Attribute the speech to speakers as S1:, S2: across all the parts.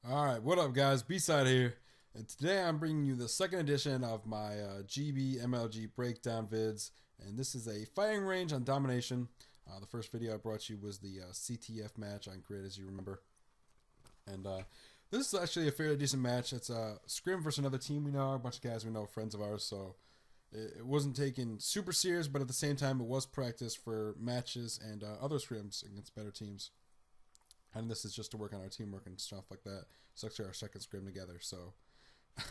S1: Alright, what up guys, B-Side here, and today I'm bringing you the second edition of my GB MLG breakdown vids, and this is a firing range on Domination. The first video I brought you was the CTF match on Grid, as you remember, and this is actually a fairly decent match. It's a scrim versus another team we know, a bunch of guys we know, friends of ours, so it wasn't taken super serious, but at the same time it was practice for matches and other scrims against better teams. And this is just to work on our teamwork and stuff like that. It's actually our second scrim together, so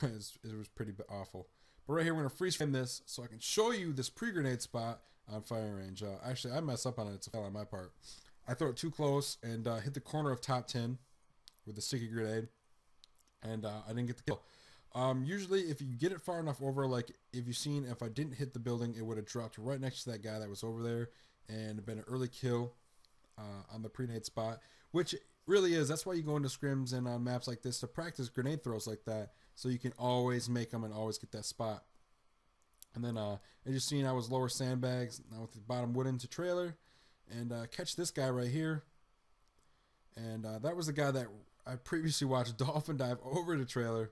S1: it was pretty awful. But right here, we're going to freeze frame this so I can show you this pre-grenade spot on firing range. Actually, I messed up on it. It's a fail on my part. I throw it too close and hit the corner of top 10 with the sticky grenade, and I didn't get the kill. Usually, if you get it far enough over, like if you've seen, if I didn't hit the building, it would have dropped right next to that guy that was over there and been an early kill on the pre-nade spot, which really is. That's why you go into scrims and on maps like this to practice grenade throws like that, so you can always make them and always get that spot. And then as you've seen, I was lower sandbags, now with the bottom wood into trailer, and catch this guy right here. And that was the guy that I previously watched dolphin dive over the trailer,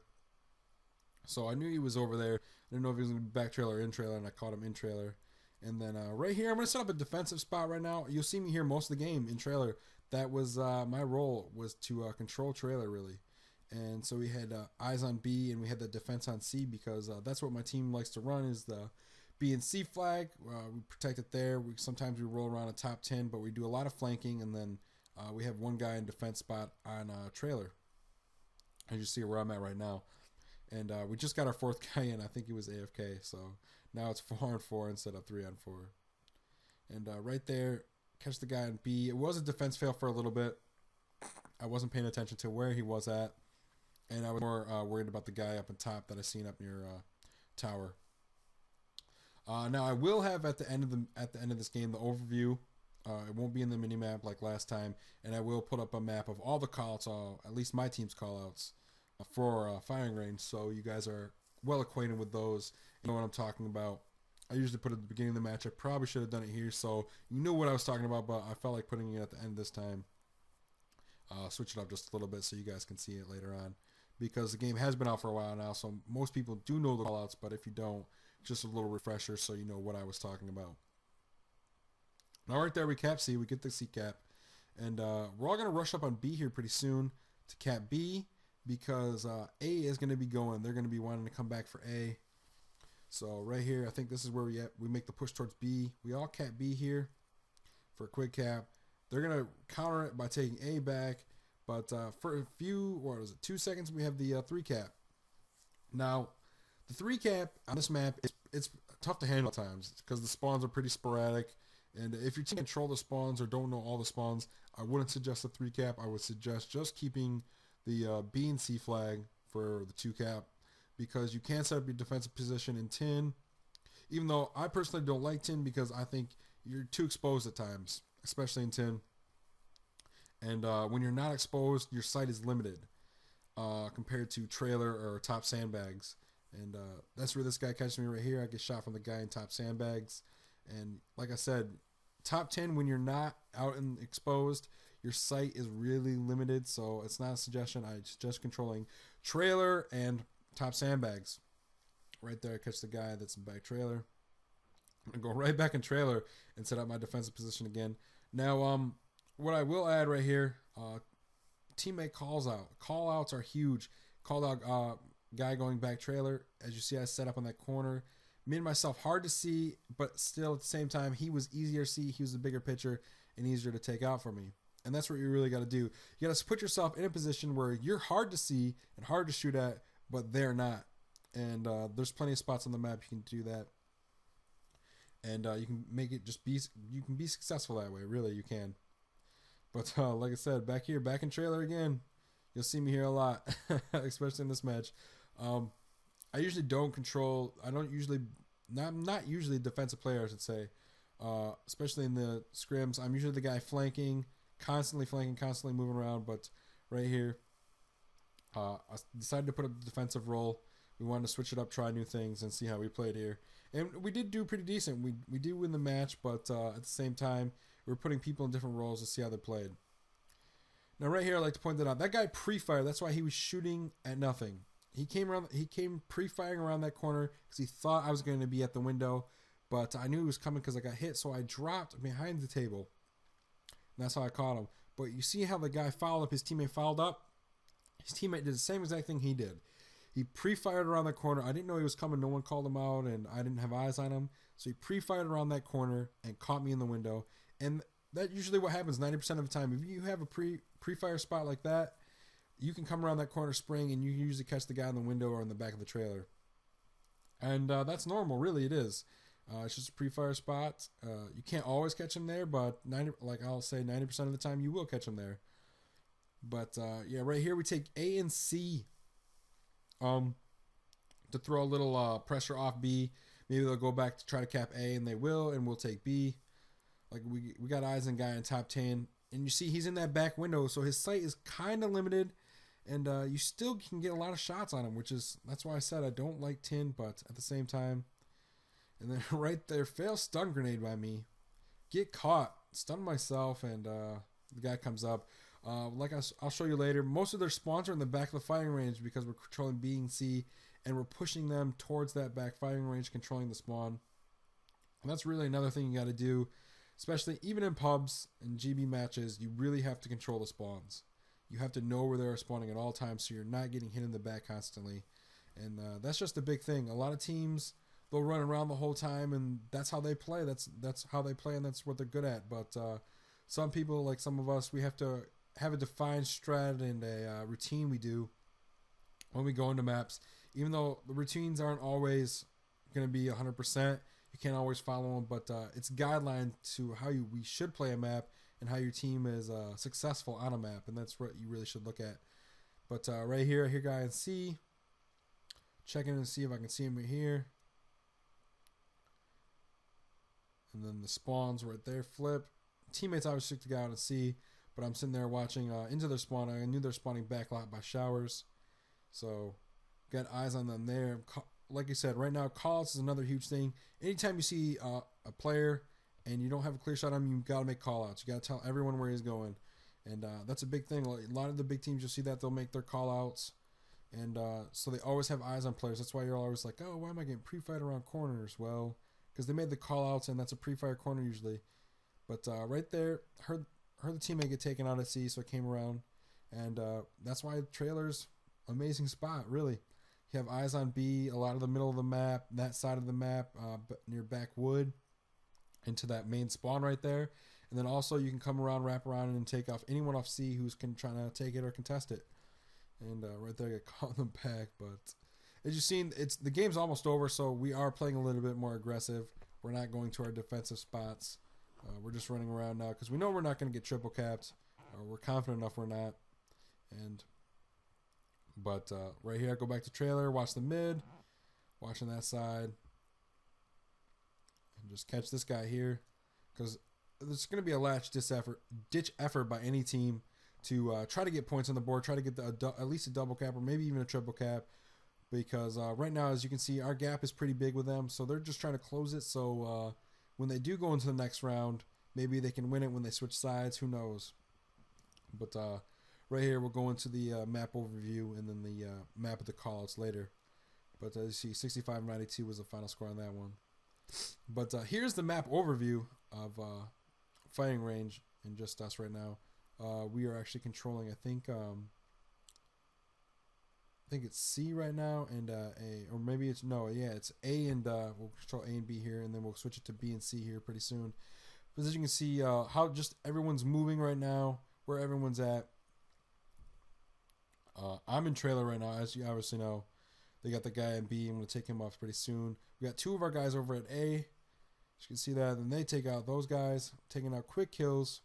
S1: so I knew he was over there. I didn't know if he was going to be back trailer or in trailer, and I caught him in trailer. And then right here, I'm going to set up a defensive spot right now. You'll see me here most of the game in trailer. That was my role, was to control trailer, really. And so we had eyes on B, and we had the defense on C, because that's what my team likes to run, is the B and C flag. We protect it there. Sometimes we roll around a top 10, but we do a lot of flanking, and then we have one guy in defense spot on trailer. As you see where I'm at right now. And we just got our fourth guy in. I think he was AFK, so now it's 4-on-4 instead of 3-on-4. And right there, catch the guy on B. It was a defense fail for a little bit. I wasn't paying attention to where he was at, and I was more worried about the guy up on top that I seen up near tower. Now I will have at the end of this game the overview. It won't be in the mini map like last time, and I will put up a map of all the callouts, at least my team's callouts, for firing range, so you guys are well acquainted with those. You know what I'm talking about. I usually put it at the beginning of the match. I probably should have done it here, so you knew what I was talking about, but I felt like putting it at the end this time. Switch it up just a little bit so you guys can see it later on, because the game has been out for a while now, so most people do know the callouts, but if you don't, just a little refresher so you know what I was talking about. Now right there, we cap C, we get the C cap, and we're all going to rush up on B here pretty soon to cap B, because A is going to be going. They're going to be wanting to come back for A. So right here, I think this is where we make the push towards B. We all cap B here for a quick cap. They're going to counter it by taking A back, but for a few, what was it, 2 seconds, we have the 3 cap. Now, the 3 cap on this map, it's tough to handle at times because the spawns are pretty sporadic, and if you can't control the spawns or don't know all the spawns, I wouldn't suggest a 3 cap. I would suggest just keeping the B and C flag for the 2 cap, because you can set up your defensive position in tin, even though I personally don't like tin because I think you're too exposed at times, especially in tin. And when you're not exposed, your sight is limited compared to trailer or top sandbags. And that's where this guy catches me right here. I get shot from the guy in top sandbags. And like I said, top 10, when you're not out and exposed, your sight is really limited, so it's not a suggestion. I suggest controlling trailer and top sandbags. Right there, I catch the guy that's in back trailer. I'm going to go right back in trailer and set up my defensive position again. Now, what I will add right here, teammate calls out. Call outs are huge. Called out guy going back trailer. As you see, I set up on that corner. Made myself hard to see, but still at the same time, he was easier to see. He was a bigger pitcher and easier to take out for me. And that's what you really got to do. You got to put yourself in a position where you're hard to see and hard to shoot at, but they're not. And there's plenty of spots on the map you can do that. And you can make it you can be successful that way. Really, you can. But like I said, back here, back in trailer again, you'll see me here a lot, especially in this match. I usually don't control. I'm not usually a defensive player, I should say. Especially in the scrims, I'm usually the guy flanking, constantly moving around. But right here, I decided to put a defensive role. We wanted to switch it up, try new things, and see how we played here. And we did do pretty decent. We did win the match, but at the same time, we were putting people in different roles to see how they played. Now right here, I like to point that out. That guy pre-fired. That's why he was shooting at nothing. He came pre-firing around that corner because he thought I was going to be at the window, but I knew he was coming because I got hit, so I dropped behind the table. And that's how I caught him. But you see how the guy fouled up, his teammate fouled up? His teammate did the same exact thing he did. He pre-fired around that corner. I didn't know he was coming. No one called him out, and I didn't have eyes on him. So he pre-fired around that corner and caught me in the window. And that's usually what happens 90% of the time. If you have a pre-fire spot like that, you can come around that corner spring, and you can usually catch the guy in the window or in the back of the trailer. And that's normal, really. It is. It's just a pre-fire spot. You can't always catch him there, but I'll say 90% of the time you will catch him there. But yeah, right here we take A and C to throw a little pressure off B. Maybe they'll go back to try to cap A, and they will, and we'll take B. Like we got eyes on guy in top 10, and you see he's in that back window, so his sight is kind of limited. And you still can get a lot of shots on him, that's why I said I don't like tin, but at the same time. And then right there, fail stun grenade by me. Get caught. Stun myself, and the guy comes up. I'll show you later, most of their spawns are in the back of the firing range because we're controlling B and C, and we're pushing them towards that back firing range, controlling the spawn. And that's really another thing you got to do, especially even in pubs and GB matches. You really have to control the spawns. You have to know where they're spawning at all times so you're not getting hit in the back constantly. And that's just a big thing. A lot of teams, they'll run around the whole time, and that's how they play. That's how they play, and that's what they're good at. But some people, like some of us, we have to have a defined strat and a routine we do when we go into maps. Even though the routines aren't always going to be 100%, you can't always follow them, but it's a guideline to how we should play a map and how your team is successful on a map, and that's what you really should look at. But right here, I hear guy in C. Checking to see if I can see him right here. And then the spawns right there flip. Teammates obviously took the guy out in C, but I'm sitting there watching into their spawn. I knew they're spawning backlot by showers, so got eyes on them there. Like I said, right now, callouts is another huge thing. Anytime you see a player and you don't have a clear shot on him, you got to make callouts. You got to tell everyone where he's going, and that's a big thing. A lot of the big teams, you'll see that they'll make their callouts, and so they always have eyes on players. That's why you're always like, oh, why am I getting pre-fired around corners? Well, because they made the callouts, and that's a pre-fire corner usually. But right there, heard the teammate get taken out at C, so I came around, and that's why trailer's amazing spot, really. You have eyes on B, a lot of the middle of the map, that side of the map, near backwood, into that main spawn right there. And then also you can come around, wrap around, and take off anyone off C who's trying to take it or contest it. And right there, I get caught in the back. But as you've seen, the game's almost over, so we are playing a little bit more aggressive. We're not going to our defensive spots. We're just running around now because we know we're not going to get triple capped. We're confident enough we're not. But right here, I go back to trailer, watch the mid, watching that side, and just catch this guy here, because there's going to be a ditch effort by any team to try to get points on the board, try to get at least a double cap or maybe even a triple cap, because right now, as you can see, our gap is pretty big with them, so they're just trying to close it, so when they do go into the next round, maybe they can win it when they switch sides, who knows. But right here, we'll go into the map overview and then the map of the callouts later. But as you see, 65-92 was the final score on that one. But here's the map overview of firing range and just us right now. We are actually controlling, I think it's C right now and A, or maybe it's it's A and we'll control A and B here, and then we'll switch it to B and C here pretty soon. But as you can see, how just everyone's moving right now, where everyone's at. I'm in trailer right now, as you obviously know. They got the guy in B. I'm going to take him off pretty soon. We got two of our guys over at A. As you can see that. Then they take out those guys, taking out quick kills.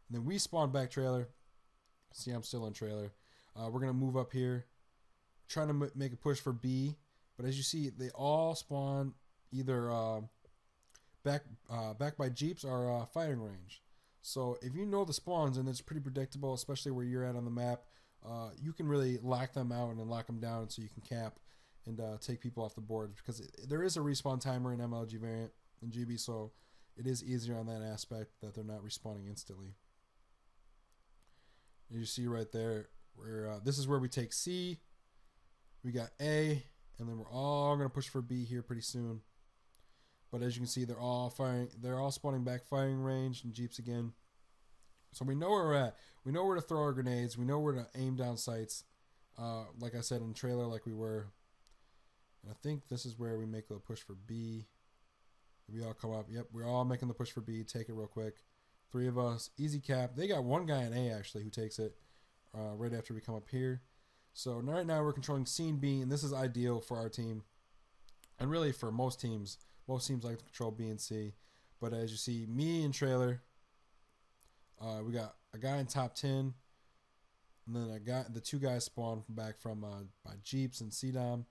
S1: And then we spawn back trailer. See, I'm still in trailer. We're going to move up here, trying to make a push for B. But as you see, they all spawn either back by jeeps or firing range. So if you know the spawns, and it's pretty predictable, especially where you're at on the map, you can really lock them out and then lock them down so you can cap and take people off the board, because there is a respawn timer in MLG variant in GB, so it is easier on that aspect that they're not respawning instantly. You see right there where this is where we take C. We got A, and then we're all gonna push for B here pretty soon. But as you can see, they're all firing. They're all spawning back firing range and jeeps again. So we know where we're at. We know where to throw our grenades. We know where to aim down sights. Like I said in the trailer, like we were. And I think this is where we make a push for B. We all come up. Yep, we're all making the push for B. Take it real quick. 3 of us. Easy cap. They got 1 guy in A, actually, who takes it right after we come up here. So right now we're controlling C and B, and this is ideal for our team. And really for most teams. Most teams like to control B and C. But as you see, me and trailer, we got a guy in top 10. And then the 2 guys spawn back from by Jeeps and CDOM.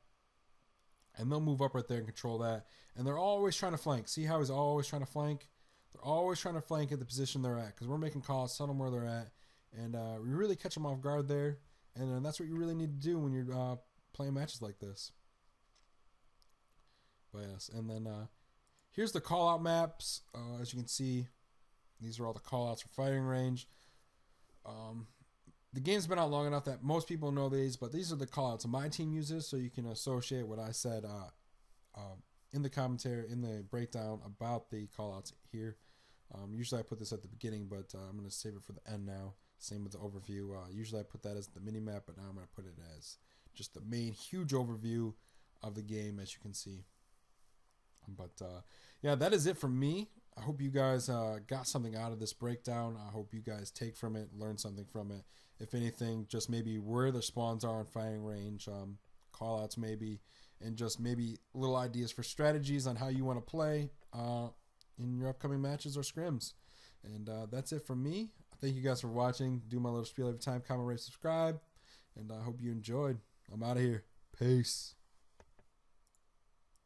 S1: And they'll move up right there and control that. And they're always trying to flank. See how he's always trying to flank? They're always trying to flank at the position they're at. Because we're making calls, tell them where they're at. And we really catch them off guard there. And that's what you really need to do when you're playing matches like this. But yes, and then here's the call-out maps. As you can see, these are all the call-outs for firing range. The game's been out long enough that most people know these, but these are the call-outs my team uses, so you can associate what I said in the commentary, in the breakdown about the call-outs here. Usually I put this at the beginning, but I'm going to save it for the end now. Same with the overview. Usually I put that as the mini-map, but now I'm going to put it as just the main huge overview of the game, as you can see. But yeah, that is it from me. I hope you guys got something out of this breakdown. I hope you guys take from it, learn something from it. If anything, just maybe where the spawns are in firing range, call-outs maybe, and just maybe little ideas for strategies on how you want to play in your upcoming matches or scrims. And that's it from me. Thank you guys for watching. Do my little spiel every time. Comment, rate, subscribe. And I hope you enjoyed. I'm out of here. Peace.